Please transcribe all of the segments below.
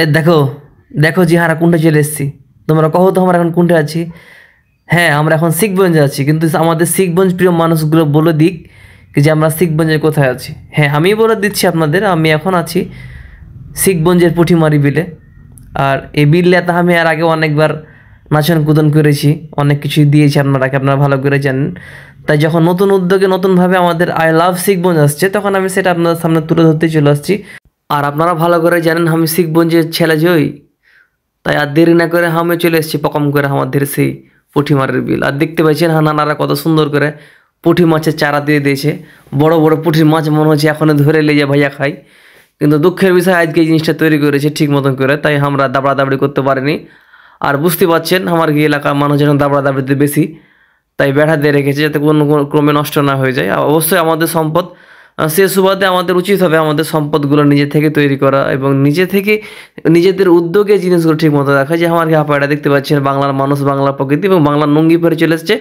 এ দেখো, দেখো যে হারা কোনটা চলে এসেছি। তোমরা কহো তো আমরা এখন কোনটা আছি। হ্যাঁ, আমরা এখন শিখগঞ্জে আছি, কিন্তু আমাদের শিখগঞ্জ প্রিয় মানুষগুলো বলে দিক কি যে আমরা শিখগঞ্জের কোথায় আছি। হ্যাঁ, আমি বলে দিচ্ছি আপনাদের, আমি এখন আছি শিখগঞ্জের পুঁঠিমারি বিলে। আর এই বিলটাতে আমি আর আগে অনেকবার নাচন কুদন করেছি, অনেক কিছুই দিয়েছি আপনারা ভালো করে জানেন। তাই যখন নতুন উদ্যোগে নতুনভাবে আমাদের আই লাভ শিখগঞ্জ আসছে, তখন আমি সেটা আপনাদের সামনে তুলে ধরতে চলে আসছি। আর আপনারা ভালো করে জানেন আমি শিখগঞ্জের ছেলে জয়ী, তাই আর দেরি না করে আমি চলে এসেছি পকম করে আমাদের সেই পুঁটি মারের বিল। আর দেখতে পাচ্ছেন নানারা কত সুন্দর করে পুঁটি মাছের চারা দিয়ে দিয়েছে। বড় বড় পুঁটির মাছ মনে হচ্ছে এখনও ধরে লেগে ভাইয়া খাই, কিন্তু দুঃখের বিষয় আজকে এই জিনিসটা তৈরি করেছে ঠিক মতন করে, তাই আমরা দাবড়া দাবড়ি করতে পারিনি। আর বুঝতে পারছেন আমার কি এলাকার মানুষ যেন দাবড়া দাবড়িতে বেশি, তাই বেড়া দিয়ে রেখেছে যাতে কোনো ক্রমে নষ্ট না হয়ে যায়। আর অবশ্যই আমাদের সম্পদ, সে সুবাদে আমাদের উচিত হবে আমাদের সম্পদগুলো নিজে থেকে তৈরি করা এবং নিজে থেকে নিজেদের উদ্যোগে জিনিসগুলো ঠিক মতো রাখা। যে আমার হ্যাপাটা দেখতে পাচ্ছেন, বাংলার মানুষ, বাংলার প্রকৃতি এবং বাংলার নঙ্গি পরে চলে এসছে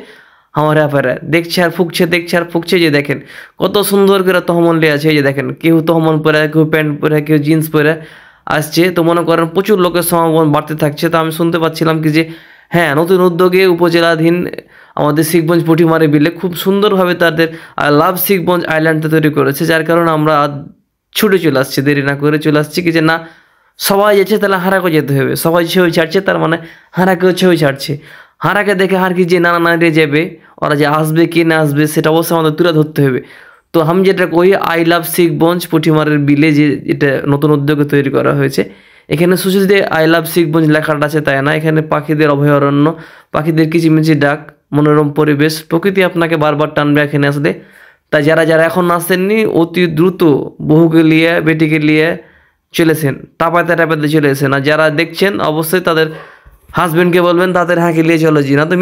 আমার হ্যাপারা। দেখছে আর ফুকছে, দেখছে আর ফুকছে। যে দেখেন কত সুন্দর করে তহমন লিয়ে আছে। এই যে দেখেন কেউ তহমন পরে, কেউ প্যান্ট পরে, কেউ জিন্স পরে আসছে। তো মনে করেন প্রচুর লোকের সমাগম বাড়তে থাকছে। তো আমি শুনতে পাচ্ছিলাম কি যে হ্যাঁ, নতুন উদ্যোগে উপজেলাধীন আমাদের শিখগঞ্জ পুঁটিমারি বিলে খুব সুন্দরভাবে তাদের লাভ শিখগঞ্জ আইল্যান্ডটা তৈরি করেছে, যার কারণে আমরা ছুটে চলে আসছি, দেরি না করে চলে আসছি। কি যে না, সবাই যাচ্ছে তাহলে হারাকে যেতে হবে, সবাই ছবি ছাড়ছে তার মানে হারাকেও ছবি ছাড়ছে। হারাকে দেখে হার কি যে নানা নানিরে যাবে, ওরা যে আসবে কি না আসবে সেটা অবশ্যই আমাদের তুলে ধরতে হবে। তো আমি যেটা কই, আই লাভ শিখগঞ্জ পুঁটিমারের বিলে যে এটা নতুন উদ্যোগে তৈরি করা হয়েছে, এখানে শুধু যে আই লাভ শিখগঞ্জ লেখাটা আছে তাই না, এখানে পাখিদের অভয়ারণ্য, পাখিদের কিচিমিচি ডাক, মনোরম পরিবেশ, প্রকৃতি আপনাকে বারবার টানবে এখানে আসলে। তাই যারা যারা এখন আসেননি অতি দ্রুত বহুকে নিয়ে বেটিকে নিয়ে চলেছেন, টাপাতে টাপাতে চলে এসেন। আর যারা দেখছেন অবশ্যই তাদের হাজবেন্ডকে বলবেন তাদের হাঁকে নিয়ে চলো জি না তুমি।